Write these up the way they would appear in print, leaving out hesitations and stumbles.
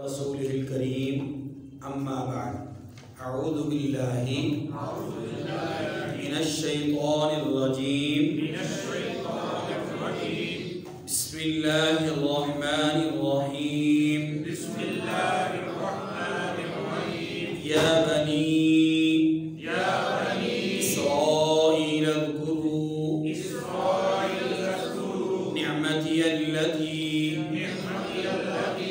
رسوله الكريم أما بعد أعوذ بالله من الشيطان الرجيم بسم الله الرحمن الرحيم يا بني إسرائيل اذكروا نعمتي التي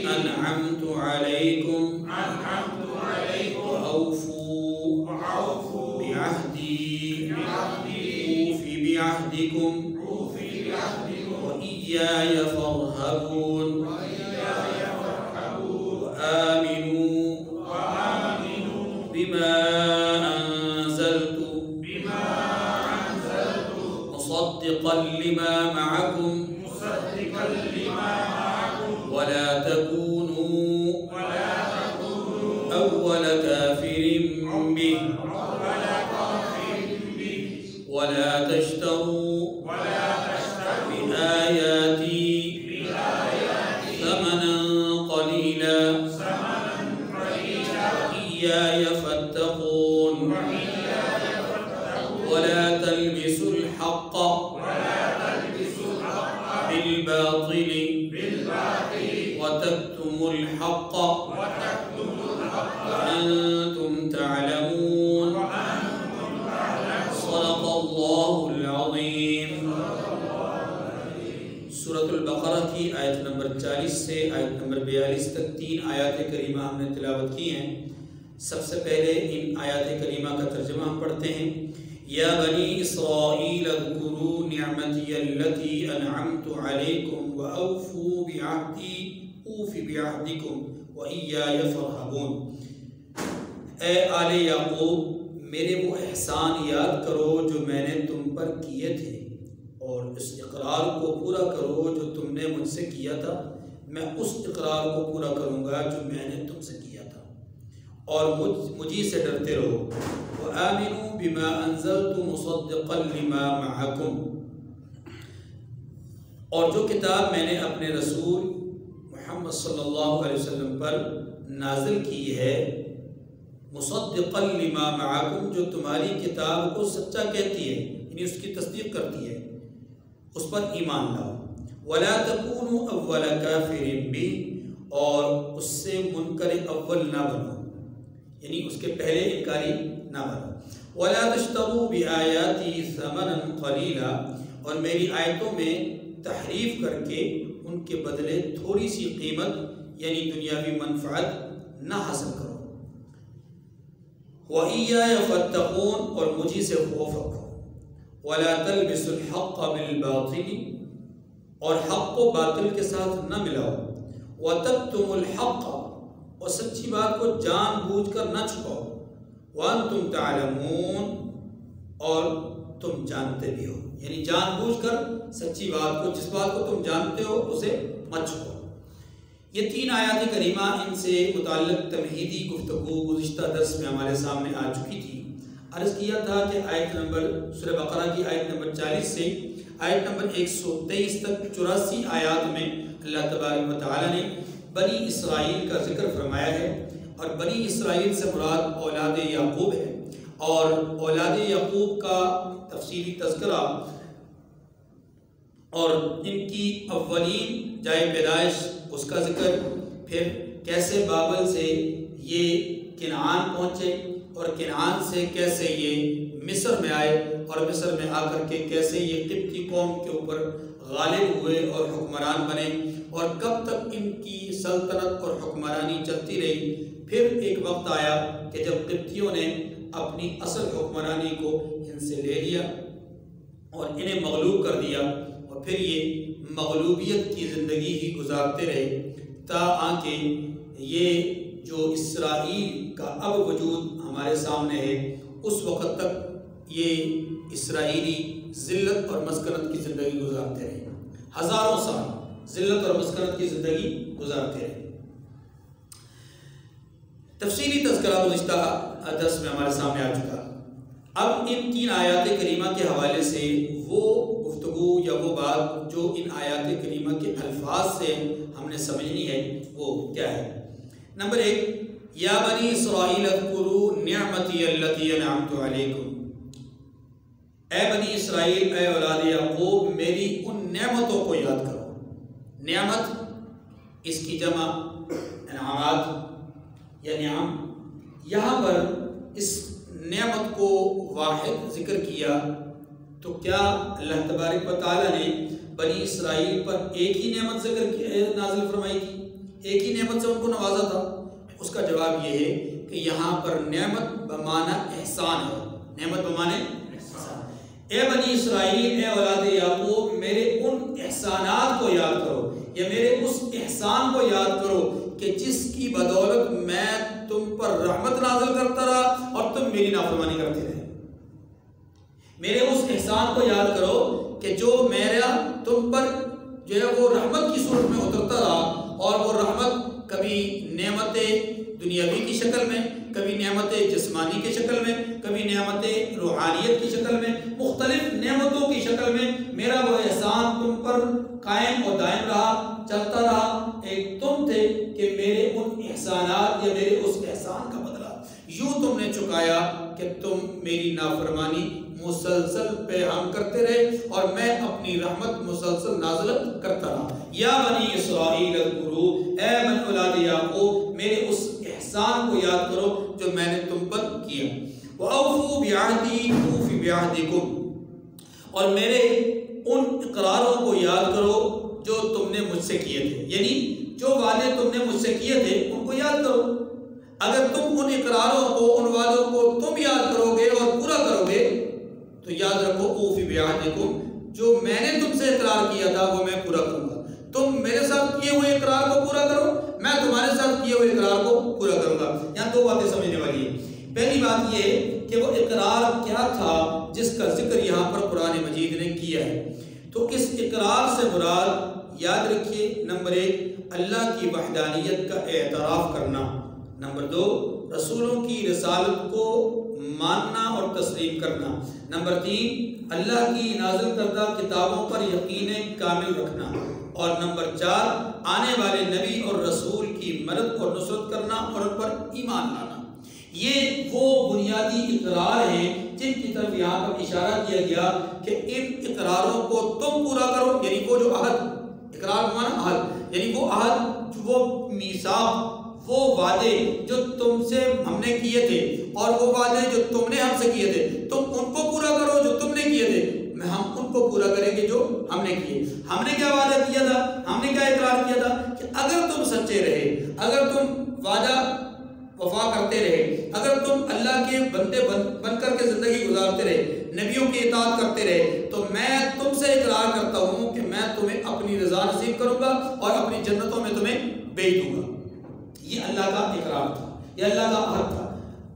أنعمت عليكم وأوفوا بعهدي أوف بعهدكم وإياي فارهبون وآمنوا بما أنزلت مصدقا لما معكم ولا تكونوا أول كافر به ولا تشتروا بآياتي ثمنا قليلا وإياي فاتقون ولا تلبسوا الحق بالباطل وتكتموا الحق وأنتم تعلمون صدق الله العظيم۔ سورۃ البقرہ کی آیت نمبر 40 سے آیت نمبر 42 تک 3 آیات کریمہ ہم نے تلاوت کی ہیں۔ سب سے پہلے ان آیات کریمہ کا ترجمہ ہم پڑھتے ہیں۔ یا بنی اسرائیل اذکروا نعمتی التی انعمت علیکم واوفوا بعہدی اوف بعہدکم وإیایا فارہبون۔ اے آل یعقوب، میرے وہ احسان یاد کرو جو میں نے تم پر کیے تھے، اور اس اقرار کو پورا کرو جو تم نے مجھ سے کیا تھا۔ میں اس اقرار کو پورا کروں گا جو میں نے تم سے کیا تھا، اور مجھے سے ڈرتے رہو۔ وآمنوا بما انزلت مصدقا لما معکم، اور جو کتاب میں نے اپنے رسول محمد صلی اللہ علیہ وسلم پر نازل کی ہے، مصدقا لما معکم، جو تمہاری کتاب کو سچا کہتی ہے، یعنی اس کی تصدیق کرتی ہے، اس پر ایمان لاؤ۔ ولا تکونوا اول کافر بہ، اور اس سے منکر اول نہ بنو، یعنی اس کے پہلے انکاری نہ بنو۔ ولا تشتروا بآیاتی ثمنا قلیلا، اور میری آیتوں میں تحریف کر کے ان کے بدلے تھوڑی سی قیمت یعنی دنیاوی منفعت نہ حاصل کرو۔ وَإِيَّايَ فَاتَّقُونَ، اور مجھے سے خوف رکھو۔ وَلَا تَلْبِسُوا الْحَقَّ بِالْبَاطِلِ، اور حق کو باطل کے ساتھ نہ ملاؤ۔ وَتَكْتُمُوا الْحَقَّ، اور سچی بات کو جان بوجھ کر نہ چھپاؤ۔ وَأَنْتُمْ تَعْلَمُونَ، اور تم جانتے بھی ہو، یعنی جان بوجھ کر سچی بات کو، جس بات کو تم جانتے ہو اسے مت چھپاؤ۔ یہ 3 آیات کریمہ، ان سے متعلق تمہیدی گفتگو گزشتہ درس میں ہمارے سامنے آ چکی تھی۔ عرض کیا تھا کہ آیت نمبر سورہ بقرہ کی آیت نمبر 40 سے آیت نمبر 123 تک 84 آیات میں اللہ تبارک و تعالی نے بنی اسرائیل کا ذکر فرمایا ہے، اور بنی اسرائیل سے مراد اولاد یعقوب ہے، اور اولاد یعقوب کا تفصیلی تذکرہ اور ان کی اولین جائے پیدائش اس کا ذکر، پھر کیسے بابل سے یہ کنعان پہنچے، اور کنعان سے کیسے یہ مصر میں آئے، اور مصر میں آ کر کے کیسے یہ قبطی قوم کے اوپر غالب ہوئے اور حکمران بنے، اور کب تک ان کی سلطنت اور حکمرانی چلتی رہی۔ پھر ایک وقت آیا کہ جب قبطیوں نے اپنی اصل حکمرانی کو ان سے لے لیا اور انہیں مغلوب کر دیا، اور پھر یہ مغلوبیت کی زندگی ہی گزارتے رہے، تاکہ یہ جو اسرائیل کا اب وجود ہمارے سامنے ہے، اس وقت تک یہ اسرائیلی ذلت اور مسکنت کی زندگی گزارتے رہے، ہزاروں سال ذلت اور مسکنت کی زندگی گزارتے رہے۔ تفصیلی تذکرہ گزشتہ درس میں ہمارے سامنے آ چکا۔ اب ان 3 آیات کریمہ کے حوالے سے وہ گفتگو یا وہ بات جو ان آیات کریمہ کے الفاظ سے ہم نے سمجھنی ہے وہ کیا ہے؟ نمبر 1، یا بنی اسرائیل اذکروا نعمتی التی انعمت علیکم، اے بنی اسرائیل، اے اولاد یعقوب، میری ان نعمتوں کو یاد کرو۔ نعمت اس کی جمع انعامات یا نعم، یہاں پر اس نعمت کو واحد ذکر کیا تو کیا اللہ تبارک و تعالیٰ نے بنی اسرائیل پر ایک ہی نعمت نازل فرمائی تھی، ایک ہی نعمت سے ان کو نوازا تھا؟ اس کا جواب یہ ہے کہ یہاں پر نعمت بمعنی احسان ہے، نعمت بمعنی احسان۔ اے بنی اسرائیل، اے اولاد یعقوب، میرے ان احسانات کو یاد کرو یا میرے اس احسان کو یاد کرو کہ جس کی بدولت میں تم پر رحمت نازل کرتا رہا اور تم میری نافرمانی کرتے رہے۔ میرے اس احسان کو یاد کرو کہ جو میرا تم پر جو ہے وہ رحمت کی صورت میں اترتا رہا، اور وہ رحمت کبھی نعمت دنیاوی کی شکل میں، کبھی نعمت جسمانی کی شکل میں، کبھی نعمت روحانیت کی شکل میں، مختلف نعمتوں کی شکل میں میرا وہ احسان تم پر قائم و دائم رہا، چلتا رہا۔ ایک تم تھے کہ میرے ان احسانات یا میرے اس احسان کا بدلہ یوں تم نے چکایا کہ تم میری نافرمانی مسلسل پیغام کرتے رہے اور میں اپنی رحمت مسلسل نازل کرتا رہا۔ یا بنی اسرائیل اذکروا، اے بنی اولاد یعقوب، میرے اس احسان کو یاد کرو جو میں نے تم پر کیا۔ وَأَوْفُوا بِعَهْدِي أُوفِ بِعَهْدِكُمْ، اور میرے ان اقراروں کو یاد کرو جو تم نے مجھ سے کیے تھے، یعنی جو وعدے تم نے مجھ سے کیے تھے ان کو یاد کرو۔ اگر تم ان اقراروں کو، ان وعدوں کو تم یاد کرو گے اور پورا کرو گے تو یاد رکھو اوفی بعہدکم، جو میں نے تم سے اقرار کیا تھا وہ میں پورا کروں گا۔ تم میرے ساتھ کیے ہوئے اقرار کو پورا کرو، میں تمہارے ساتھ کیے ہوئے اقرار کو پورا کروں گا۔ یہاں دو باتیں سمجھنے والی ہیں۔ پہلی بات یہ کہ وہ اقرار کیا تھا جس کا ذکر یہاں پر قرآن مجید نے کیا ہے، تو اس اقرار سے مراد یاد رکھیے، نمبر 1 اللہ کی وحدانیت کا اعتراف کرنا، نمبر 2 رسولوں کی رسالت کو ماننا اور تسلیم کرنا، نمبر 3 اللہ کی نازل کردہ کتابوں پر یقین کامل رکھنا، اور نمبر 4 آنے والے نبی اور رسول کی مدد اور نصرت کرنا اور ان پر ایمان لانا۔ یہ وہ بنیادی اقرار ہیں جن کی طرف یہاں پر اشارہ کیا گیا کہ ان اقراروں کو تم پورا کرو، یعنی وہ جو عہد، اقرار بمعنی عہد، یعنی وہ عہد، وہ میثاق، وہ وعدے جو تم سے ہم نے کیے تھے اور وہ وعدے جو تم نے ہم سے کیے تھے، تم ان کو پورا کرو جو تم نے کیے تھے، ہم ان کو پورا کریں گے جو ہم نے کیے۔ ہم نے کیا وعدہ کیا تھا، ہم نے کیا اقرار کیا تھا کہ اگر تم سچے رہے، اگر تم وعدہ وفا کرتے رہے، اگر تم اللہ کے بندے بن کر کے زندگی گزارتے رہے، نبیوں کی اطاعت کرتے رہے، تو میں تم سے اقرار کرتا ہوں کہ میں تمہیں اپنی رضا نصیب کروں گا اور اپنی جنتوں میں تمہیں بھیج دوں گا۔ یہ اللہ کا اقرار تھا، یہ اللہ کا عہد تھا۔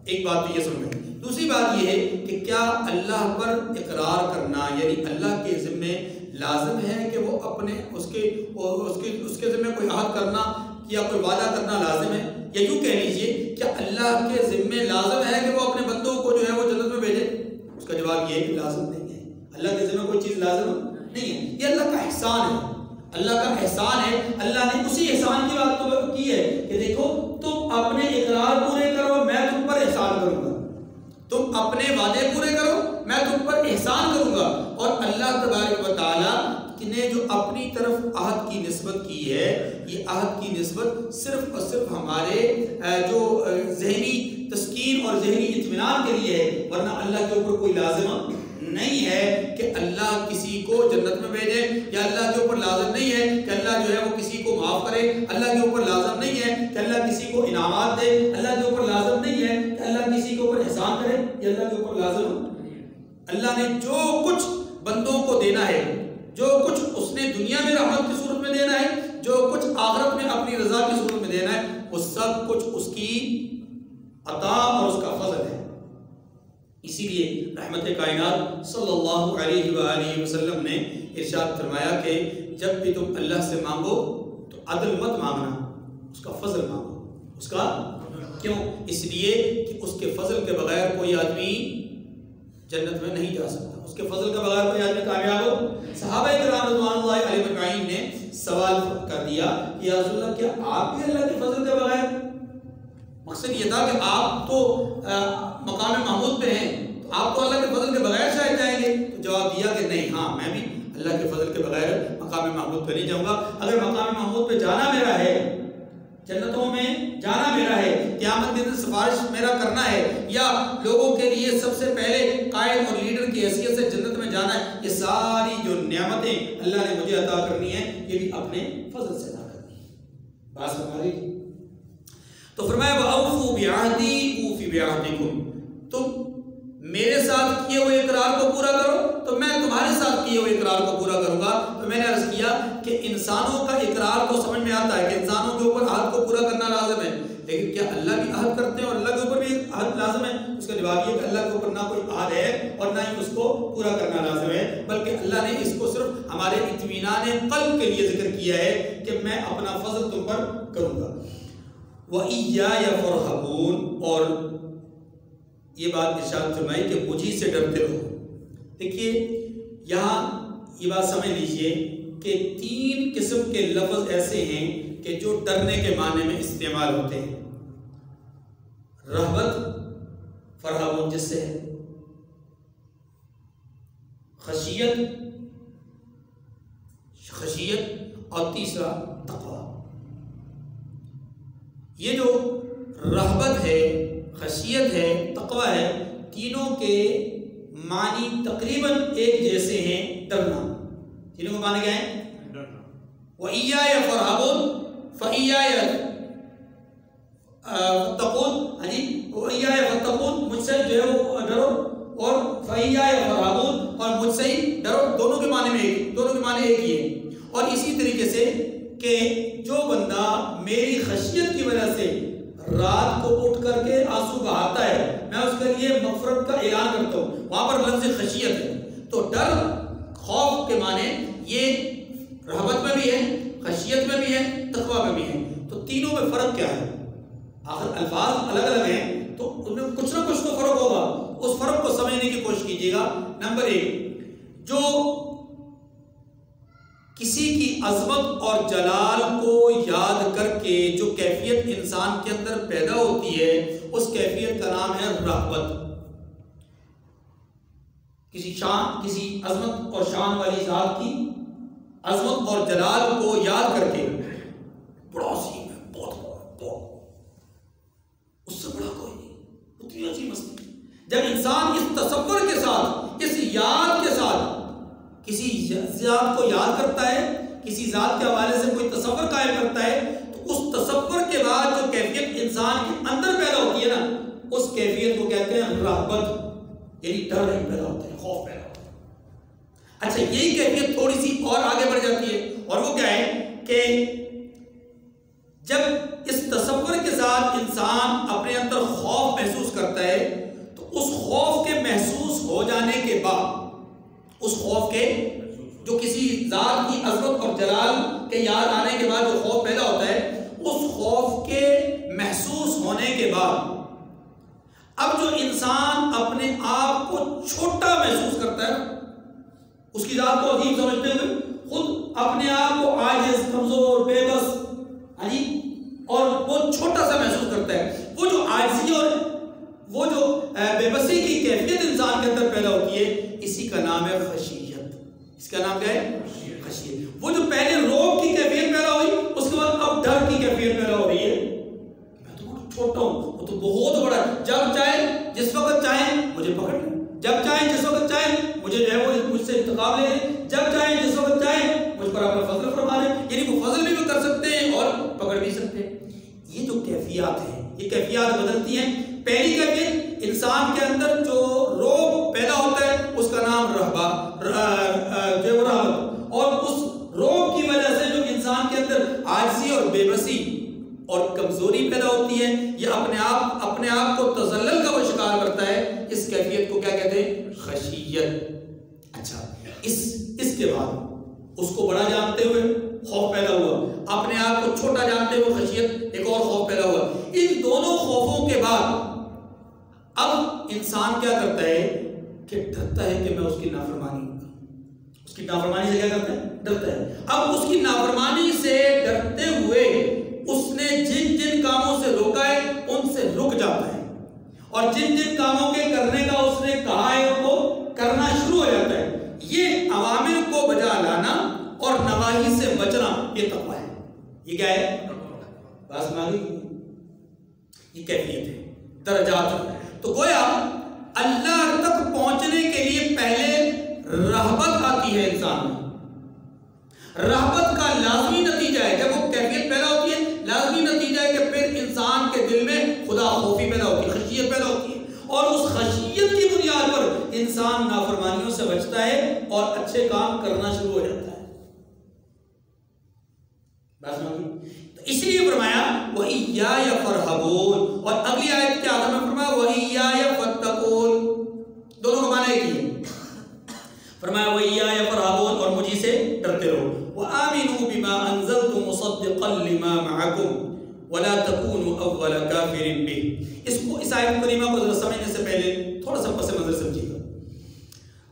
ایک بات تو یہ سمجھیں۔ دوسری بات یہ ہے کہ کیا اللہ پر اقرار کرنا یعنی اللہ کے ذمے لازم ہے کہ وہ اپنے اس کے ذمے کوئی عہد کرنا یا کوئی وعدہ کرنا لازم ہے، یا یوں کہہ لیجئے کیا اللہ کے ذمے لازم ہے کہ وہ اپنے بندوں کو جو ہے وہ جنت میں بھیجے؟ اس کا جواب یہ ہے کہ لازم نہیں ہے، اللہ کے ذمے کوئی چیز لازم نہیں ہے، یہ اللہ کا احسان ہے، اللہ کا احسان ہے۔ اللہ نے اسی احسان کی بات تو کی ہے کہ دیکھو تم اپنے اقرار پورے کرو، میں تم پر احسان کروں گا، تم اپنے وعدے پورے کرو، میں تم پر احسان کروں گا۔ اور اللہ تبارک و تعالیٰ نے جو اپنی طرف عہد کی نسبت کی ہے، یہ عہد کی نسبت صرف اور صرف ہمارے جو ذہنی تسکین اور ذہنی اطمینان کے لیے ہے، ورنہ اللہ کے اوپر کوئی لازم نہیں ہے کہ اللہ کسی کو جنت میں بھیجے، یا اللہ کے اوپر لازم نہیں ہے کہ اللہ جو ہے وہ کسی کو معاف کرے، اللہ کے اوپر لازم نہیں ہے کہ اللہ کسی کو انعامات دے، اللہ کے اوپر لازم نہیں ہے کہ اللہ کسی کے اوپر احسان کرے، یہ اللہ کے اوپر لازم۔ اللہ نے جو کچھ بندوں کو دینا ہے، جو کچھ اس نے دنیا میں رحمت کی صورت میں دینا ہے، جو کچھ آخرت میں اپنی رضا کی صورت میں دینا ہے، وہ سب کچھ اس کی عطا اور اس کا فضل ہے۔ اسی لیے رحمت کائنات صلی اللہ علیہ وآلہ وسلم نے ارشاد فرمایا کہ جب بھی تم اللہ سے مانگو تو عدل مت مانگنا، اس کا فضل مانگو۔ اس کا کیوں؟ اس لیے کہ اس کے فضل کے بغیر کوئی آدمی جنت میں نہیں جا سکتا، اس کے فضل کے بغیر کوئی آدمی کامیاب ہو۔ صحابہ کرام رضوان اللہ علیہم اجمعین نے سوال کر دیا کہ یا رسول اللہ کیا آپ بھی اللہ کے فضل کے بغیر مقصد یہ تھا کہ آپ تو مقام محمود پہ ہیں، تو آپ تو اللہ کے فضل کے بغیر شاید جائیں گے. تو جواب دیا کہ نہیں، ہاں میں بھی اللہ کے فضل کے بغیر مقام محمود پہ نہیں جاؤں گا. اگر مقام محمود پہ جانا میرا ہے، جنتوں میں جانا میرا ہے، قیامت کے دن سفارش میرا کرنا ہے، یا لوگوں کے لیے سب سے پہلے قائد اور لیڈر کی حیثیت سے جنت میں جانا ہے، یہ ساری جو نعمتیں اللہ نے مجھے عطا کرنی ہیں یہ بھی اپنے فضل سے عطا کرنی ہے. بات ہماری. تو فرمایا وَأَوْفُوا بِعَهْدِي أُوفِ بِعَهْدِكُمْ، تم میرے ساتھ کیے ہوئے اقرار کو پورا کرو تو میں تمہارے ساتھ کیے ہوئے اقرار کو پورا کروں گا. تو میں نے عرض کیا کہ انسانوں کا اقرار تو سمجھ میں آتا ہے کہ انسانوں کے اوپر عہد کو پورا کرنا لازم ہے، لیکن کیا اللہ بھی عہد کرتے ہیں اور اللہ کے اوپر بھی عہد لازم ہے؟ اس کا جواب یہ کہ اللہ کے اوپر نہ کوئی عہد ہے اور نہ ہی اس کو پورا کرنا لازم ہے، بلکہ اللہ نے اس کو صرف ہمارے اطمینان قلب کے لیے ذکر کیا ہے کہ میں اپنا فضل تم پر کروں گا. وَإِيَّايَ فَارْهَبُونَ، اور یہ بات ارشاد فرمائی کہ مجھے سے ڈرتے رہو. دیکھیے یہاں یہ بات سمجھ لیجئے کہ 3 قسم کے لفظ ایسے ہیں کہ جو ڈرنے کے معنی میں استعمال ہوتے ہیں. رہبت فرحبون جس سے ہے، خشیت اور تیسرا تقوی. یہ جو رہبت ہے، خشیت ہے، تقوی ہے، تینوں کے معنی تقریباً ایک جیسے ہیں. ڈرنا، تینوں کے معنی کیا ہیں؟ ڈرنا. وَإِيَّايَ فَارْهَبُونَ فَإِيَّايَ فَاتَّقُونَ، وَإِيَّايَ فَاتَّقُونَ، مجھ سے جو ہے وہ ڈرو، اور فَإِيَّايَ فَارْهَبُونَ، اور مجھ سے ہی ڈرو. دونوں کے معنی میں ایک، دونوں کے معنی ایک ہی ہے. اور اسی طریقے سے کہ جو بندہ میری خشیت کی وجہ سے رات کو اٹھ کر کے آنسو بہاتا ہے، میں اس کے لیے مغفرت کا اعلان کرتا ہوں، وہاں پر لفظ خشیت ہے. تو ڈر، خوف کے معنی یہ رہبت میں بھی ہے، خشیت میں بھی ہے، تقوی میں بھی ہے. تو تینوں میں فرق کیا ہے؟ آخر الفاظ الگ الگ ہیں تو ان میں کچھ نہ کچھ تو فرق ہوگا. اس فرق کو سمجھنے کی کوشش کیجیے گا. نمبر 1، جو کسی کی عظمت اور جلال کو یاد کر کے جو کیفیت انسان کے اندر پیدا ہوتی ہے اس کیفیت کا نام ہے رہبت. کسی عظمت اور شان والی ذات کی عظمت اور جلال کو یاد کر کے بڑا عظیم ہے، بہت اس سے بڑا کوئی نہیں، اتنی عظیم ہستی. جب انسان اس تصور کے ساتھ، اس یاد کے ساتھ کسی ذات کو یاد کرتا ہے، کسی ذات کے حوالے سے کوئی تصور قائم کرتا ہے، تو اس تصور کے بعد جو کیفیت انسان کے اندر پیدا ہوتی ہے نا، اس کیفیت کو کہتے ہیں رہبت، یعنی ڈر نہیں پیدا ہوتا ہے، خوف پیدا ہوتا ہے. اچھا، یہی کیفیت تھوڑی سی اور آگے بڑھ جاتی ہے، اور وہ کیا ہے کہ جب اس تصور کے ساتھ انسان اپنے اندر خوف محسوس کرتا ہے تو اس خوف کے محسوس ہو جانے کے بعد، اس خوف کے جو کسی ذات کی عظمت اور جلال کے یاد آنے کے بعد جو خوف پیدا ہوتا ہے، اس خوف کے محسوس ہونے کے بعد اب جو انسان اپنے آپ کو چھوٹا محسوس کرتا ہے، اس کی ذات کو عظیم سمجھتے ہوئے خود اپنے آپ کو عاجز، کمزور، بے بس اور وہ چھوٹا سا محسوس کرتا ہے، وہ جو عاجزی اور وہ جو بے بسی کی کیفیت انسان کے اندر پیدا ہوتی ہے، اسی کا نام ہے خشیت. اس کا نام کیا ہے؟ خشیت. وہ جو پہلے روب کی کیفیت پیدا ہوئی، اس کے بعد اب ڈر کی کیفیت پیدا ہو رہی ہے. میں تو بہت چھوٹا ہوں، وہ تو بہت بڑا ہے، جب چاہے جس وقت چاہیں مجھے پکڑ لیں، جب چاہیں جس وقت چاہیں مجھے جو ہے وہ مجھ سے انتقام لے لیں، جب چاہیں جس وقت چاہیں مجھ پر اپنا فضل فرما لیں. یعنی وہ فضل بھی کر سکتے ہیں اور پکڑ بھی سکتے ہیں. یہ جو کیفیات ہیں، یہ کیفیات بدلتی ہیں. پہلی کیفیت انسان کے اندر جو روب پیدا ہوتا ہے اس کا نام رہبت، اور اس روب کی وجہ سے جو انسان کے اندر عاجزی اور بے بسی اور کمزوری پیدا ہوتی ہے، یہ اپنے آپ کو تذلل کا وہ شکار کرتا ہے. اس کیفیت کو کیا کہتے ہیں؟ خشیت. اچھا، اس کے بعد اس کو بڑا جانتے ہوئے خوف پیدا ہوا، اپنے آپ کو چھوٹا جانتے ہوئے خشیت، ایک اور خوف پیدا ہوا. ان دونوں خوفوں کے بعد اب انسان کیا کرتا ہے کہ ڈرتا ہے کہ میں اس کی نافرمانی کروں. اس کی نافرمانی سے کیا کرتا ہے؟ ڈرتا ہے. اب اس کی نافرمانی سے ڈرتے ہوئے اس نے جن کاموں سے روکا ہے ان سے اور جن جن کاموں کے کرنے کا اس نے کہا ہے ان کو کرنا شروع ہو جاتا ہے. یہ اوامر کو بجا لانا اور نواہی سے بچنا یہ تقویٰ ہے. یہ کیا ہے؟ بس مانگی یہ کیفیت ہے، درجات ہے. تو گویا اللہ تک پہنچنے کے لیے پہلے رغبت آتی ہے انسان میں. رغبت کا لازمی نتیجہ ہے، جب وہ کیفیت پیدا ہوتی ہے لازمی نتیجہ ہے کہ پھر انسان کے دل میں خدا خوفی پیدا ہوتی ہے، خشیت پیدا ہوتی ہے، اور اس خشیت کی بنیاد پر انسان نافرمانیوں سے بچتا ہے اور اچھے کام کرنا شروع ہو جاتا ہے. تو اس لیے فرمایا وَإِيَّايَ فَارْهَبُونَ، اور اگلی آیت کے آخر میں فرمایا وَإِيَّايَ فَاتَّقُونَ. دونوں کو معنی ایک ہی ہے. فرمایا وَإِيَّايَ فَارْهَبُونَ، اور مجھے سے ڈرتے رہو. وَآمِنُوا بِمَا أَنزَلْتُ مُصَدِّقًا لِمَا مَعَكُمْ وَلَا تَكُونُوا أَوَّلَ كَافِرٍ بِهِ. اس آیت کریمہ کو سمجھنے سے پہلے تھوڑا سا پس منظر سمجھیے گا.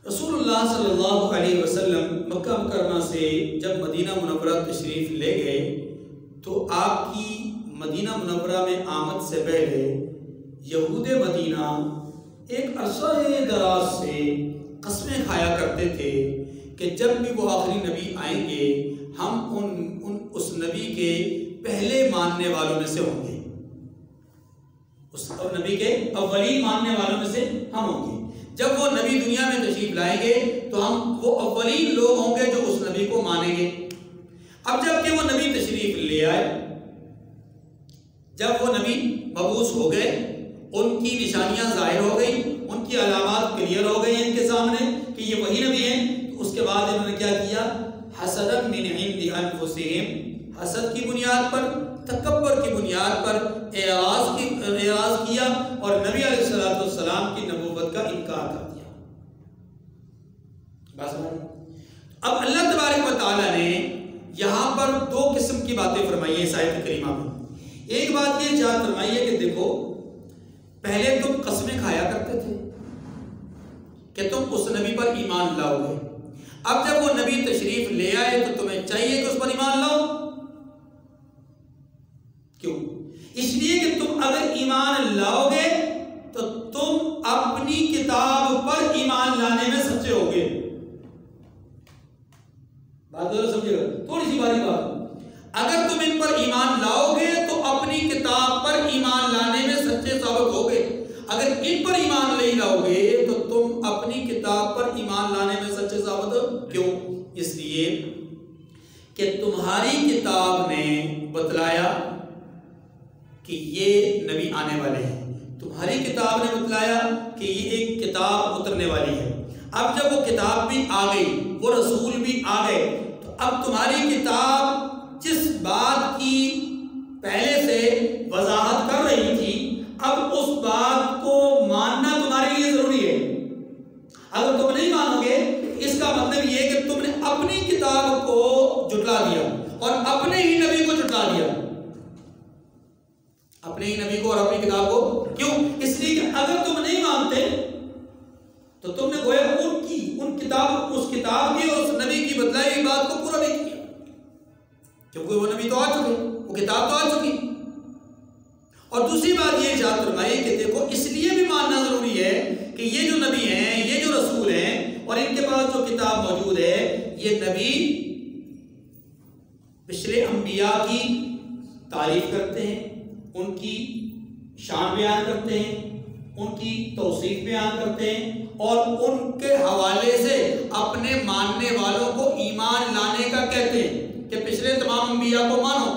رسول اللہ صلی اللہ علیہ وسلم مکہ مکرمہ سے جب مدینہ منورہ تشریف لے گئے تو آپ کی مدینہ منورہ میں آمد سے پہلے یہود مدینہ ایک عرصہ دراز سے قسمیں کھایا کرتے تھے کہ جب بھی وہ آخری نبی آئیں گے ہم اس نبی کے پہلے ماننے والوں میں سے ہوں گے، اس نبی کے اولین ماننے والوں میں سے ہم ہوں گے. جب وہ نبی دنیا میں تشریف لائیں گے تو ہم وہ اولین لوگ ہوں گے جو اس نبی کو مانیں گے. اب جب کہ وہ نبی تشریف لے آئے، جب وہ نبی مبعوث ہو گئے، ان کی نشانیاں ظاہر ہو گئی، ان کی علامات کلیئر ہو گئی ان کے سامنے کہ یہ وہی نبی ہیں. تو اس کے بعد انہوں نے کیا کیا؟ حسدا من عند انفسہم، حسد کی بنیاد پر، تکبر کی بنیاد پر اعراض کیا اور نبی علیہ السلام کی نبوت کا انکار کر دیا. بس اب اللہ تبارک و تعالیٰ نے یہاں پر دو قسم کی باتیں فرمائی ہیں اس آیت کریمہ میں. ایک بات یہ ارشاد فرمائی ہے کہ دیکھو پہلے تم قسمیں کھایا کرتے تھے کہ تم اس نبی پر ایمان لاؤ گے. اب جب وہ نبی تشریف لے آئے تو تمہیں چاہیے کہ اس پر ایمان لاؤ. کیوں؟ اس لیے کہ تم اگر ایمان لاؤ گے تو تم اپنی کتاب پر ایمان لانے میں سچے ہوگے. بات ضرور سمجھے گا، تھوڑی سی باری بات. اگر تم ان پر ایمان لاؤ گے تو اپنی کتاب پر ایمان لانے میں سچے ثابت ہوگے. اگر ان پر ایمان نہیں لاؤ گے تو تم اپنی کتاب پر ایمان لانے میں سچے ثابت ہو. کیوں؟ اس لیے کہ تمہاری کتاب نے بتلایا کہ یہ نبی آنے والے ہیں، تمہاری کتاب نے بتلایا کہ یہ ایک کتاب اترنے والی ہے. اب جب وہ کتاب بھی آ گئی، وہ رسول بھی آ گئے، تو اب تمہاری کتاب جس بات کی پہلے سے وضاحت کر رہی تھی اب اس بات کو ماننا تمہارے لیے ضروری ہے. اگر تم نہیں مانو گے اس کا مطلب یہ کہ تم نے اپنی کتاب کو جھٹلا دیا اور اپنے ہی نبی کو جھٹلا دیا، اپنے ہی نبی کو اور اپنی کتاب کو. کیوں؟ اس لیے کہ اگر تم نہیں مانتے تو تم نے گویا اس کتاب کی اور اس نبی کی بتلائی ہوئی بات کو پورا نہیں کیا، کیونکہ وہ نبی تو آ چکے، وہ کتاب تو آ چکی. اور دوسری بات یہ ارشاد فرمائی کہ دیکھو اس لیے بھی ماننا ضروری ہے کہ یہ جو نبی ہیں، یہ جو رسول ہیں اور ان کے پاس جو کتاب موجود ہے، یہ نبی پچھلے انبیاء کی تعریف کرتے ہیں، ان کی شان بیان کرتے ہیں، ان کی توصیف بیان کرتے ہیں اور ان کے حوالے سے اپنے ماننے والوں کو ایمان لانے کا کہتے ہیں کہ پچھلے تمام انبیاء کو مانو.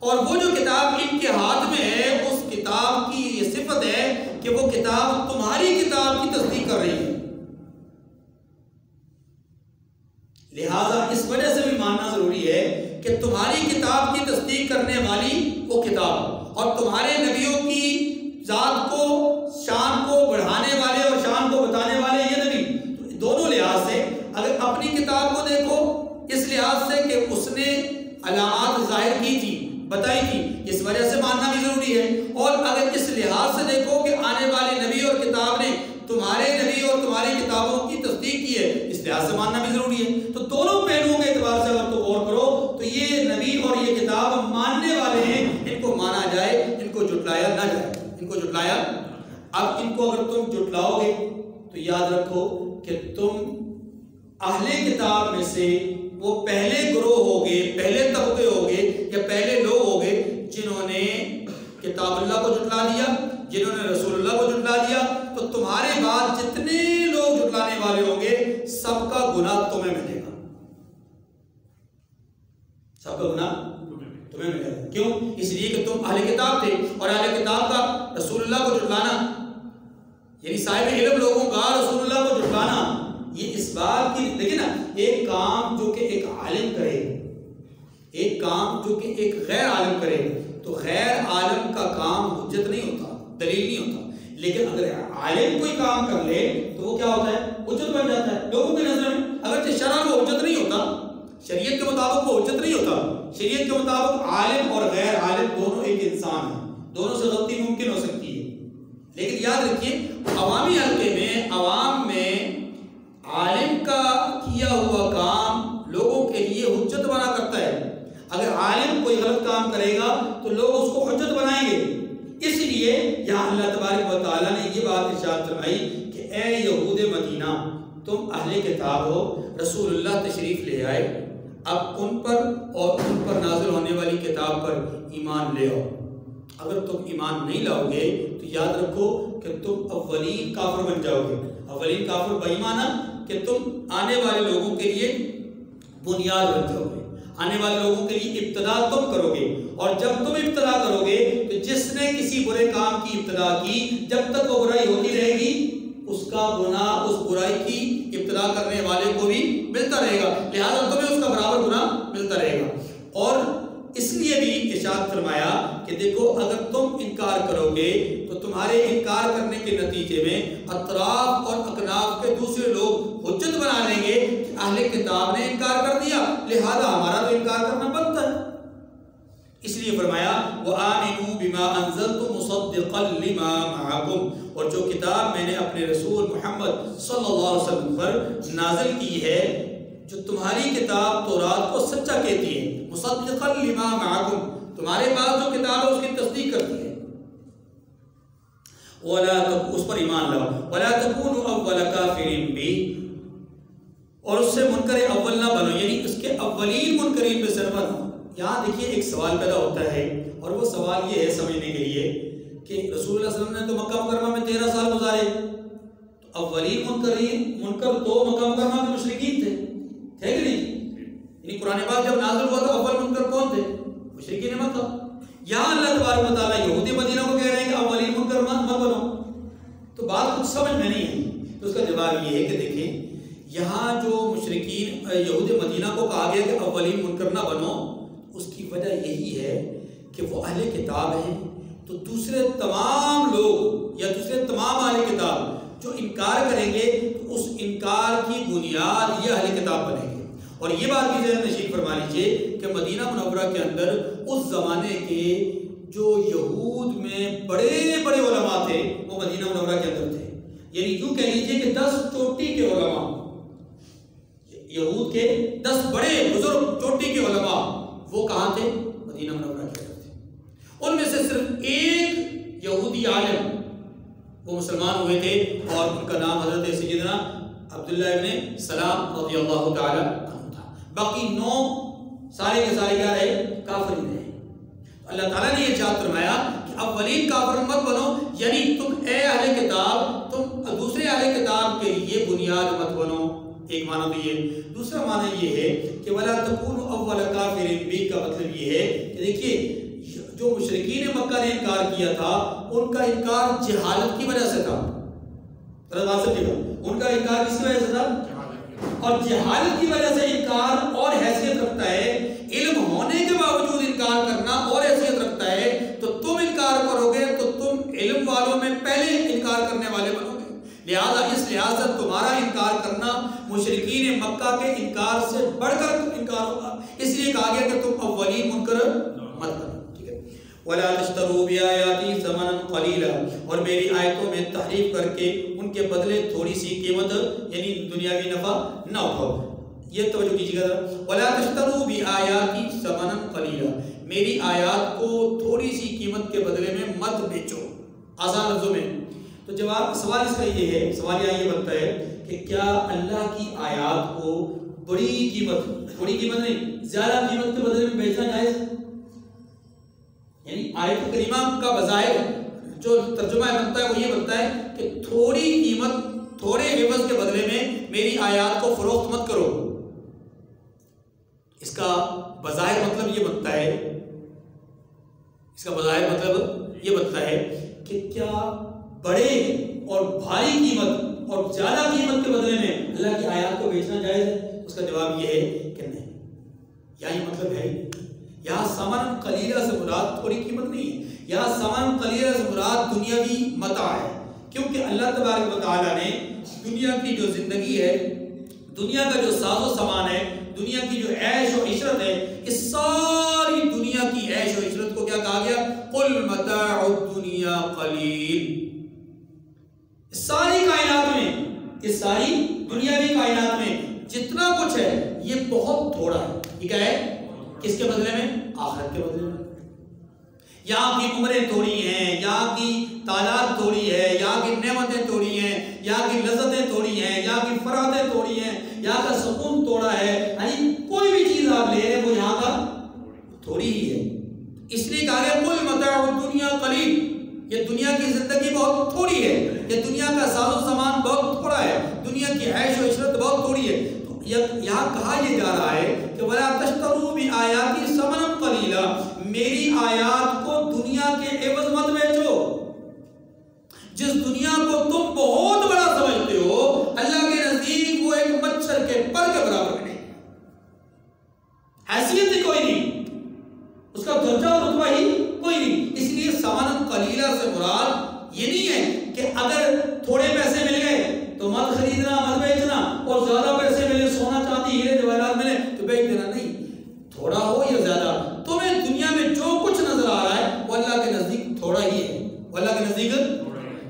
اور وہ جو کتاب ان کے ہاتھ میں ہے اس کتاب کی یہ صفت ہے کہ وہ کتاب تمہاری کتاب کی تصدیق کر رہی ہے. لہذا اس وجہ سے بھی ماننا ضروری ہے کہ تمہاری کتاب کی تصدیق کرنے والی وہ کتاب اور تمہارے نبیوں کی ذات کو، شان کو بڑھانے والے اور شان کو بتانے والے یہ نبی. تو دونوں لحاظ سے اگر اپنی کتاب کو دیکھو اس لحاظ سے کہ اس نے علامات ظاہر کی تھی، بتائی تھی، اس وجہ سے ماننا بھی ضروری ہے. اور اگر اس لحاظ سے دیکھو کہ آنے والے نبی اور کتاب نے تمہارے نبی اور تمہاری کتابوں کی تصدیق کی ہے، اس لحاظ سے ماننا بھی ضروری ہے. تو دونوں پہلوؤں کے اعتبار سے اگر تو غور کرو تو یہ نبی اور یہ کتاب ماننے والے ہیں، ان کو مانا جائے، ان کو جھٹلایا نہ جائے، ان کو جھٹلایا اب ان کو اگر تم جھٹلاؤ گے تو یاد رکھو کہ تم اہل کتاب میں سے وہ پہلے گروہ ہوگے، پہلے طبقے ہوگے یا پہلے لوگ ہوگے جنہوں نے کتاب اللہ کو جھٹلا دیا، جنہوں نے رسول اللہ کو جھٹلا دیا. تو تمہارے بعد جتنے لوگ جھٹلانے والے ہوں گے سب کا گناہ تمہیں ملے گا، سب کا گناہ تمہیں ملے گا. کیوں؟ اس لیے کہ تم اہل کتاب تھے، اور اہل کتاب کا رسول اللہ کو جھٹلانا یعنی صاحب علم لوگوں کا رسول اللہ کو جھٹلانا، یہ اس بات کی دیکھیں نا، ایک کام جو کہ ایک عالم کرے، ایک کام جو کہ ایک غیر عالم کرے، تو غیر عالم کا کام حجت نہیں ہوتا، دلیل نہیں ہوتا. لیکن اگر عالم کوئی کام کر لے تو وہ کیا ہوتا ہے؟ حجت بن جاتا ہے لوگوں کی نظر میں. اگرچہ شرع وہ حجت نہیں ہوتا، شریعت کے مطابق وہ حجت نہیں ہوتا. شریعت کے مطابق عالم اور غیر عالم دونوں ایک انسان ہیں، دونوں سے غلطی ممکن ہو سکتی ہے. لیکن یاد رکھیے عوامی حلقے میں، عوام میں عالم کا کیا ہوا کام لوگوں کے لیے حجت بنا کرتا ہے. اگر عالم کوئی غلط کام کرے گا تو لوگ اس کو حجت بنائیں گے. اس لیے یہاں اللہ تبارک و تعالیٰ نے یہ بات ارشاد فرمائی کہ اے یہود مدینہ، تم اہل کتاب ہو، رسول اللہ تشریف لے آئے، اب ان پر اور ان پر نازل ہونے والی کتاب پر ایمان لے آؤ. اگر تم ایمان نہیں لاؤ گے تو یاد رکھو کہ تم اولین کافر بن جاؤ گے. اولین کافر بے ایمانہ کہ تم آنے والے لوگوں کے لیے بنیاد بن جاؤ گے، آنے والے لوگوں کے لیے ابتدا تم کرو گے. اور جب تم ابتدا کرو گے تو جس نے کسی برے کام کی ابتدا کی، جب تک وہ برائی ہوتی رہے گی اس کا گناہ اس برائی کی ابتدا کرنے والے کو بھی ملتا رہے گا، لہذا تمہیں اس کا برابر گناہ ملتا رہے گا. اور اس لیے بھی ارشاد فرمایا کہ دیکھو اگر تم انکار کرو گے تو تمہارے انکار کرنے کے نتیجے میں اطراف اور اکناف کے دوسرے لوگ حجت بنا لیں گے کہ اہل کتاب نے انکار کر دیا، لہذا ہمارا تو انکار کرنا بنتا ہے. اس لیے فرمایا وَآمِنُوا بِمَا أَنزَلْتُ مُصَدِّقًا لِمَا مَعَكُمْ، اور جو کتاب میں نے اپنے رسول محمد صلی اللہ علیہ وسلم پر نازل کی ہے، جو تمہاری کتاب تورات کو سچا کہتی ہے، مصدقا لما معکم، تمہارے پاس جو کتاب ہے اس کی تصدیق کرتی ہے. اس پر ایمان لاؤ. ولا تکونوا اول کافر بہ، اور اس سے منکر اول نہ بنو، یعنی اس کے اولین منکرین میں سے نہ بنو. یہاں دیکھیے ایک سوال پیدا ہوتا ہے، اور وہ سوال یہ ہے سمجھنے کے لیے کہ رسول اللہ صلی اللہ علیہ وسلم نے تو مکہ مکرمہ میں 13 سال گزارے، تو اولین منکر تو مکہ مکرمہ کے مشرکین تھے کہ نہیں؟ یعنی قرآن پاک جب نازل ہوا تو اول منکر کون تھے؟ مشرکین مکہ. یہاں اللہ تبارک و تعالیٰ یہودی مدینہ کو کہہ رہے ہیں کہ اولین منکر مت بنو، تو بات کچھ سمجھ میں نہیں ہے. تو اس کا جواب یہ ہے کہ دیکھیں یہاں جو مشرکین یہود مدینہ کو کہا گیا کہ اولین منکر نہ بنو، اس کی وجہ یہی ہے کہ وہ اہل کتاب ہیں، تو دوسرے تمام لوگ یا دوسرے تمام اہل کتاب جو انکار کریں گے تو اس انکار کی بنیاد یہ اہل کتاب بنے گے. اور یہ بات بھی ذہن نشین فرما لیجیے کہ مدینہ منورہ کے اندر اس زمانے کے جو یہود میں بڑے بڑے علماء تھے وہ مدینہ منورہ کے اندر تھے. یعنی یوں کہہ لیجیے کہ 10 چوٹی کے علماء، یہود کے 10 بڑے بزرگ چوٹی کے علماء وہ کہاں تھے؟ مدینہ منورہ کے اندر تھے. ان میں سے صرف ایک یہودی عالم وہ مسلمان ہوئے تھے اور ان کا نام حضرت سیدنا عبداللہ ابن سلام رضی اللہ تعالی عنہ تھا. باقی 9 سارے کے سارے کیا رہے؟ کافر ہی رہے. اللہ تعالیٰ نے یہ ارشاد فرمایا کہ اولین کافر مت بنو، یعنی تم اے اہل کتاب تم دوسرے اہل کتاب کے لیے بنیاد مت بنو. ایک معنی تو یہ. دوسرا معنی یہ ہے کہ ولا تکونوا اول کافر بہ کا مطلب یہ ہے کہ دیکھیے جو مشرکین مکہ نے انکار کیا تھا ان کا انکار جہالت کی وجہ سے تھا. ان کا انکار کس کی وجہ سے تھا؟ اور جہالت کی وجہ سے انکار اور حیثیت رکھتا ہے، علم ہونے کے باوجود انکار کرنا اور حیثیت رکھتا ہے. تو تم انکار کرو گے تو تم علم والوں میں پہلے انکار کرنے والے بنو گے، لہذا اس لحاظ سے تمہارا انکار کرنا مشرکین مکہ کے انکار سے بڑھ کر انکار ہوگا. اس لیے کہا گیا کہ تم اولین منکر مت بنو. وَلَا تَشْتَرُوا بِآيَاتِي ثَمَنًا قَلِيلًا، اور میری آیتوں میں تحریف کر کے ان کے بدلے تھوڑی سی قیمت یعنی دنیاوی نفع نہ اٹھاؤ. یہ توجہ کیجیے گا. وَلَا تَشْتَرُوا بِآيَاتِي ثَمَنًا قَلِيلًا، میری آیات کو تھوڑی سی قیمت کے بدلے میں مت بیچو. آسان لفظوں میں تو جواب سوال اس کا یہ ہے، سوال یہاں یہ بنتا ہے کہ کیا اللہ کی آیات کو بڑی قیمت نہیں زیادہ قیمت کے بدلے میں بیچنا جائز ہے؟ یعنی آیت کریمہ کا بظاہر جو ترجمہ بنتا ہے وہ یہ بنتا ہے کہ تھوڑی قیمت تھوڑے عوض کے بدلے میں میری آیات کو فروخت مت کرو. اس کا بظاہر مطلب یہ بنتا ہے، اس کا بظاہر مطلب یہ بنتا ہے کہ کیا بڑے اور بھاری قیمت اور زیادہ قیمت کے بدلے میں اللہ کی آیات کو بیچنا جائز ہے؟ اس کا جواب یہ ہے کہ نہیں. یہاں یہ مطلب ہے، یہاں ثمن قلیلہ سے مراد تھوڑی قیمت نہیں ہے، یہاں ثمن قلیلہ سے مراد دنیاوی متاع ہے. کیونکہ اللہ تبارک و تعالیٰ نے دنیا کی جو زندگی ہے، دنیا کا جو ساز و سامان ہے، دنیا کی جو عیش و عشرت ہے، اس ساری دنیا کی عیش و عشرت کو کیا کہا گیا؟ قل متاع الدنیا قلیل. اس ساری کائنات میں، اس ساری دنیاوی کائنات میں جتنا کچھ ہے یہ بہت تھوڑا ہے. یہ کیا ہے؟ کس کے بدلے میں؟ آخرت کے بدلے میں. یہاں کی عمریں تھوڑی ہیں، یہاں کی تعداد تھوڑی ہے، یہاں کی نعمتیں تھوڑی ہیں، یہاں کی لذتیں تھوڑی ہیں، یہاں کی فرحتیں تھوڑی ہیں، یہاں کا سکون تھوڑا ہے. یعنی کوئی بھی چیز آپ لے رہے ہیں وہ یہاں کا تھوڑی ہی ہے. اس لیے کہا گیا قل متاع الدنیا قلیل. یہ دنیا کی زندگی بہت تھوڑی ہے، یہ دنیا کا ساز و سامان بہت تھوڑا ہے، دنیا کی عیش و عشرت بہت تھوڑی ہے. یہاں کہا یہ جا رہا ہے کہ وَلَا تَشْتَرُوا بِآيَاتِي ثَمَنًا قَلِيلًا. میری آیات کو دنیا کے عوض مت بیچو. جس دنیا کو تم بہت بڑا سمجھتے ہو، اللہ کے نزدیک وہ ایک مچھر کے پر کے برابر نہیں، حیثیت ہی کوئی نہیں، اس کا درجہ اور رتبہ ہی کوئی نہیں. اس لیے ثمنًا قلیلًا سے مراد یہ نہیں ہے کہ اگر تھوڑے پیسے مل گئے تو مت خریدنا مت بیچنا، اور زیادہ پیسے ملے سونا چاندی ہیرے جواہرات ملے تو بیچ دینا. نہیں، تھوڑا ہو یا زیادہ، تمہیں دنیا میں جو کچھ نظر آ رہا ہے وہ اللہ کے نزدیک تھوڑا ہی ہے، وہ اللہ کے نزدیک.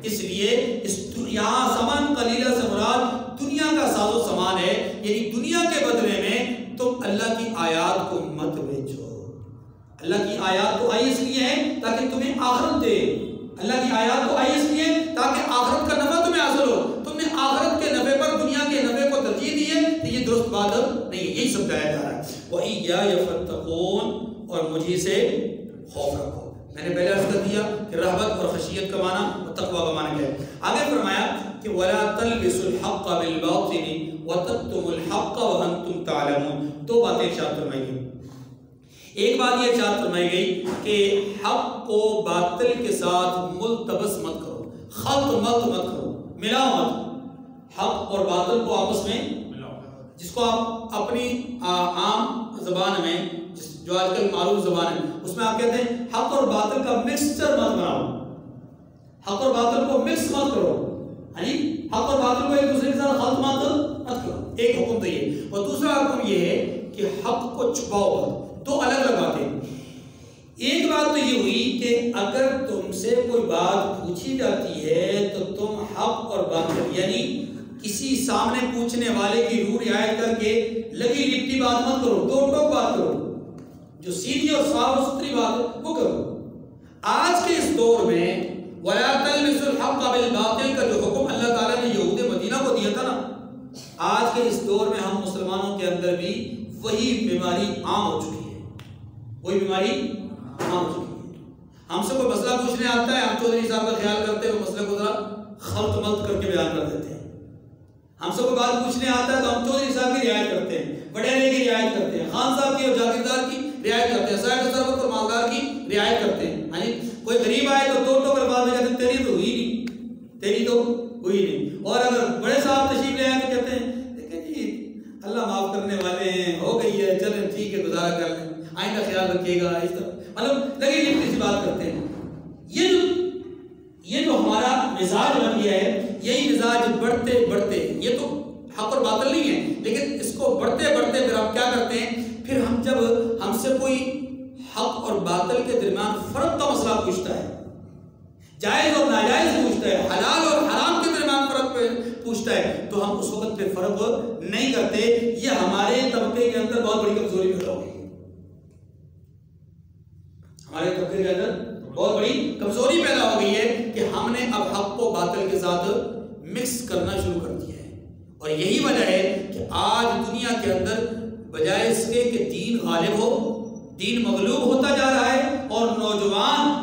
اس لیے یہاں ثمن قلیلہ سے مراد دنیا کا ساز و سامان ہے. یعنی دنیا کے بدلے میں تم اللہ کی آیات کو مت بیچو. اللہ کی آیات تو آئی اس لیے ہے تاکہ تمہیں آخرت دے. اللہ کی آیات تو آئی اس لیے تاکہ آخرت کا نفع تمہیں حاصل ہو. تم نے آخرت کے نفع پر دنیا کے نفع کو ترجیح دی ہے تو یہ درست بات نہیں ہے. یہی سمجھایا جا رہا ہے. وَإِيَّايَ فَاتَّقُونِ، اور مجھے سے خوف رکھو. میں نے پہلے عرض کر دیا کہ رہبت اور خشیت کا معنی اور تقوی کا معنی کیا ہے. آگے فرمایا کہ وَلَا تَلْبِسُوا الْحَقَّ بِالْبَاطِلِ وَتَكْتُمُوا الْحَقَّ وَأَنْتُمْ تَعْلَمُونَ. دو باتیں ارشاد فرمائی گئی. ایک بات یہ ارشاد فرمائی گئی کہ حق کو باطل کے ساتھ ملتبس مت کرو، خلط مت کرو، ملاؤ مت. حق اور باطل کو آپس میں جس کو آپ اپنی عام زبان میں جو آج کل معروف زبان ہے اس میں آپ کہتے ہیں حق اور باطل کا مکسچر مت بناؤ، حق اور باطل کو مکس مت کرو. یعنی حق اور باطل کو ایک دوسرے کے ساتھ خلط مت کرو. ایک حکم تو یہ، اور دوسرا حکم یہ ہے کہ حق کو چھپاؤ مت. دو الگ الگ باتیں. ایک بات تو یہ ہوئی کہ اگر تم سے کوئی بات پوچھی جاتی ہے تو تم حق اور باطل یعنی کسی سامنے پوچھنے والے کی روح رعایت کر کے لگی لپٹی بات مت کرو، دو ٹوک بات کرو، جو سیدھی اور صاف و ستھری بات وہ کرو. آج کے اس دور میں وَلَا تَلْبِسُوا الْحَقَّ بِالْبَاطِلِ کا جو حکم اللہ تعالیٰ نے یہود مدینہ کو دیا تھا نا، آج کے اس دور میں ہم مسلمانوں کے اندر بھی وہی بیماری عام ہو چکی ہے. وہی بیماری عام ہو چکی ہے. ہم سے کوئی مسئلہ پوچھنے آتا ہے، ہم چودھری صاحب کا خیال کرتے ہیں، وہ مسئلے کو ذرا خلط ملط کر کے بیان کر دیتے ہیں. ہم سے کوئی بات پوچھنے آتا ہے تو ہم چودھری صاحب کی رعایت کرتے ہیں، وڈیرے کی رعایت کرتے ہیں، خان صاحب کی اور جاگیردار کی رعایت کرتے ہیں، صاحب ثروت اور مالدار کی رعایت کرتے ہیں. یعنی کوئی غریب آئے تو دو ٹوکر بعد میں کہتے ہیں تیری تو ہوئی نہیں، تیری تو ہوئی نہیں. اور اگر بڑے صاحب تشریف لے آئے تو کہتے ہیں دیکھیں جی اللہ معاف کرنے والے ہیں، ہو گئی ہے، چلیں ٹھیک ہے، گزارا کر لیں، آئندہ خیال رکھیے گا. اس طرح مطلب لگی لپٹی سی بات کرتے ہیں. یہ جو ہمارا مزاج بن گیا ہے، یہی مزاج بڑھتے بڑھتے، یہ تو حق اور باطل نہیں ہے لیکن اس کو بڑھتے بڑھتے پھر ہم کیا کرتے ہیں، پھر ہم جب ہم سے کوئی حق اور باطل کے درمیان فرق کا مسئلہ پوچھتا ہے، جائز اور ناجائز پوچھتا ہے، حلال اور حرام کے درمیان فرق پوچھتا ہے، تو ہم اس وقت پہ فرق نہیں کرتے. یہ ہمارے طبقے کے اندر بہت بڑی کمزوری پیدا ہو گئی ہے. ہمارے طبقے کے اندر بہت بڑی کمزوری پیدا ہو گئی ہے کہ ہم نے اب حق کو باطل کے یہی وجہ ہے کہ آج دنیا کے اندر بجائے اس کے کہ دین غالب ہو، دین مغلوب ہوتا جا رہا ہے، اور نوجوان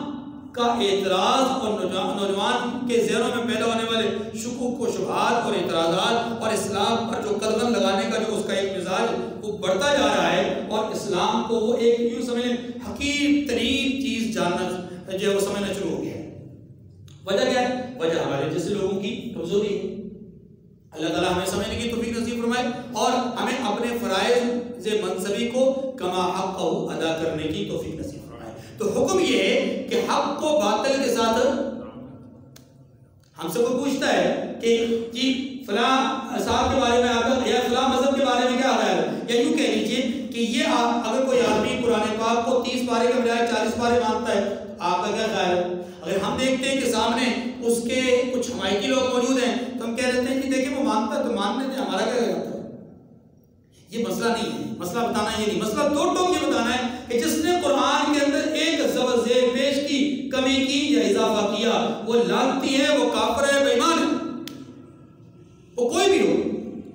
کا اعتراض اور نوجوان کے ذہنوں میں پیدا ہونے والے شکوک و شبہات اور اعتراضات اور اسلام پر جو قدغن لگانے کا جو اس کا ایک مزاج وہ بڑھتا جا رہا ہے، اور اسلام کو وہ ایک یوں سمجھیں حقیر ترین چیز جاننا جو وہ سمجھنا شروع ہو گیا ہے۔ وجہ کیا ہے؟ وجہ ہمارے جیسے لوگوں کی کمزوری ہے۔ اللہ تعالیٰ ہمیں سمجھنے کی توفیق نصیب فرمائے اور ہمیں اپنے فرائض منصبی کو کما حق ادا کرنے کی توفیق نصیب فرمائے۔ تو حکم یہ ہے کہ حق کو باطل کے ساتھ، ہم سے کوئی پوچھتا ہے کہ جی فلاں صاحب کے بارے میں آپ کا یا فلاں مذہب کے بارے میں کیا خیال ہے، یا یوں کہہ لیجیے کہ یہ اگر کوئی آدمی قرآن پاک کو 30 پارے کے بجائے 40 پارے مانتا ہے، آپ کا کیا خیال ہے؟ اگر ہم دیکھتے ہیں کہ سامنے اس کے کچھ حمایتی لوگ موجود ہیں تو ہم کہہ دیتے ہیں کہ دیکھیں وہ مانتا ہے تو مان لیتے ہیں، ہمارا کیا جاتا ہے؟ یہ مسئلہ نہیں ہے، مسئلہ بتانا یہ نہیں، مسئلہ دو ٹوک یہ بتانا ہے کہ جس نے قرآن کے اندر ایک زبر زیر پیش کی، کمی کی یا اضافہ کیا، وہ لعنتی ہے، وہ کافر ہے، بے ایمان ہے، وہ کوئی بھی ہو۔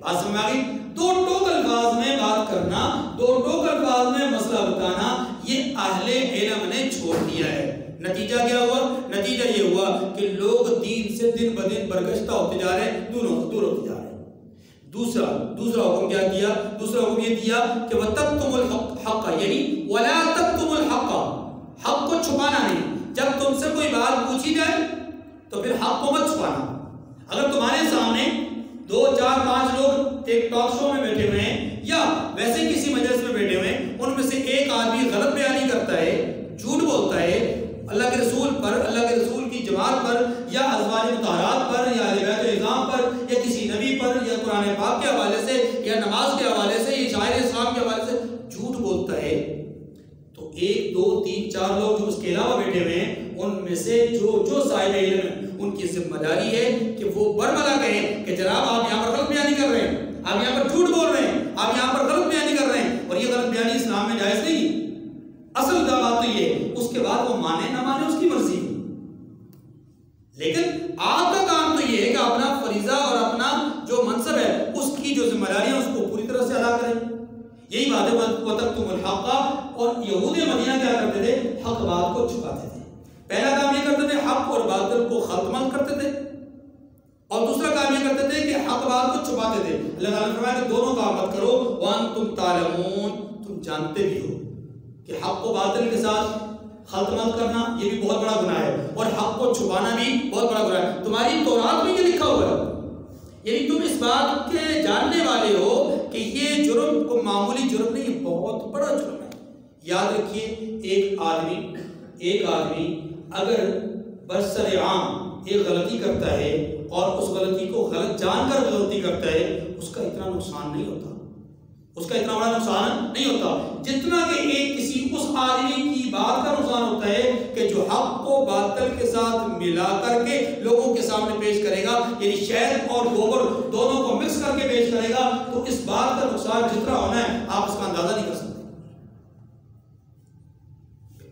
بات سمجھ آ گئی؟ دو ٹوک الفاظ میں بات کرنا، دو ٹوک الفاظ میں مسئلہ بتانا، یہ اہل علم نے چھوڑ دیا ہے۔ نتیجہ کیا ہوا؟ نتیجہ یہ ہوا کہ لوگ دین سے دن بدن برگشتہ ہوتے جا رہے ہیں، دور ہوتے جا رہے ہیں۔ دوسرا حکم کیا دیا؟ دوسرا حکم یہ دیا کہ وَتَكْتُمُ الْحَقَّ، یعنی وَلَا تَكْتُمُ الْحَقَّ، حق کو چھپانا نہیں۔ جب تم سے کوئی بات پوچھی جائے تو پھر حق کو مت چھپانا۔ اگر تمہارے سامنے 2 4 5 لوگ ایک ٹاک شو میں بیٹھے ہوئے ہیں یا ویسے کسی مجلس میں بیٹھے ہوئے ہیں، ان میں سے ایک آدمی غلط بیانی کرتا ہے، جھوٹ بولتا ہے اللہ کے رسول پر، اللہ کے رسول کی جماعت پر، یا ازواج مطہرات پر، یا اہل بیت العظام پر، یا کسی نبی پر، یا قرآن پاک کے حوالے سے، یا نماز کے حوالے سے، یا شاعر اسلام کے حوالے سے جھوٹ بولتا ہے، تو 1 2 3 4 لوگ جو اس کے علاوہ بیٹھے ہوئے ہیں، ان میں سے جو صاحب علم ہیں ان کی ذمہ داری ہے کہ وہ برملا کہیں کہ جناب آپ یہاں پر غلط بیانی کر رہے ہیں، آپ یہاں پر جھوٹ بول رہے ہیں، آپ یہاں پر غلط بیانی کر رہے ہیں، اور یہ غلط بیانی اسلام میں جائز نہیں۔ اصل بات تو یہ، اس کے بعد وہ مانے نہ مانے اس کی مرضی، لیکن آپ کا کام تو یہ ہے کہ اپنا فریضہ اور اپنا جو منصب ہے اس کی جو ذمہ داری ہے اس کو پوری طرح سے ادا کریں۔ یہی بات ہے وَتَكْتُمُ الْحَقَّ، اور یہود مدینہ کیا کرتے تھے؟ حق بات کو چھپاتے تھے۔ پہلا کام یہ کرتے تھے حق اور باطل کو خلط ملط کرتے تھے، اور دوسرا کام یہ کرتے تھے کہ حق بات کو چھپاتے تھے۔ اللہ تعالیٰ نے فرمایا کہ دونوں کام مت کرو، وَأَنْتُمْ تَعْلَمُونَ، تم جانتے بھی ہو کہ حق کو باطل کے ساتھ خلط ملط کرنا یہ بھی بہت بڑا گناہ ہے، اور حق کو چھپانا بھی بہت بڑا گناہ ہے۔ تمہاری تورات میں یہ لکھا ہوا ہے، یعنی تم اس بات کے جاننے والے ہو کہ یہ جرم کو معمولی جرم نہیں، بہت بڑا جرم ہے۔ یاد رکھیے ایک آدمی اگر برسر عام ایک غلطی کرتا ہے اور اس غلطی کو غلط جان کر غلطی کرتا ہے، اس کا اتنا نقصان نہیں ہوتا، اس کا اتنا بڑا نقصان نہیں ہوتا جتنا کہ ایک کسی اس آدمی کی بات کا نقصان ہوتا ہے کہ جو حق کو باطل کے ساتھ ملا کر کے لوگوں کے سامنے پیش کرے گا، یعنی شہد اور گوبر دونوں کو مکس کر کے پیش کرے گا، تو اس بات کا نقصان جتنا ہونا ہے آپ اس کا اندازہ نہیں کر سکتے۔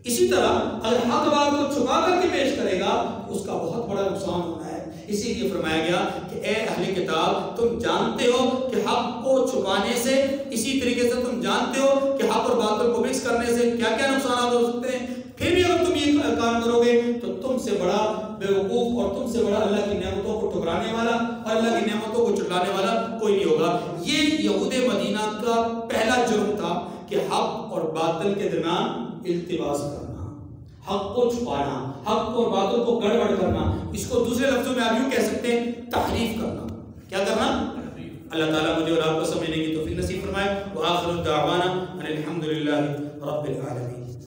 اسی طرح اگر حق بات کو چھپا کر کے پیش کرے گا اس کا بہت بڑا نقصان ہونا ہے۔ اسی لیے فرمایا گیا کہ اے اہل کتاب تم جانتے ہو کہ حق کو چھپانے سے، اسی طریقے سے تم جانتے ہو کہ حق اور باطل کو مکس کرنے سے کیا کیا نقصانات ہو سکتے ہیں، پھر بھی اگر تم یہ کام کرو گے تو تم سے بڑا بیوقوف اور تم سے بڑا اللہ کی نعمتوں کو ٹھکرانے والا اور اللہ کی نعمتوں کو چٹلانے والا کوئی نہیں ہوگا۔ یہ یہود مدینہ کا پہلا جرم تھا کہ حق اور باطل کے درمیان التباس کرنا، حق کو چھپانا، حق اور باتوں کو گڑبڑ کرنا۔ اس کو دوسرے لفظوں میں آپ یوں کہہ سکتے ہیں تحریف کرنا۔ کیا کرنا؟ اللہ تعالیٰ مجھے اور آپ کو سمجھنے کی توفیق نصیب فرمائے۔ وآخر دعوانا ان الحمد للہ رب العالمین۔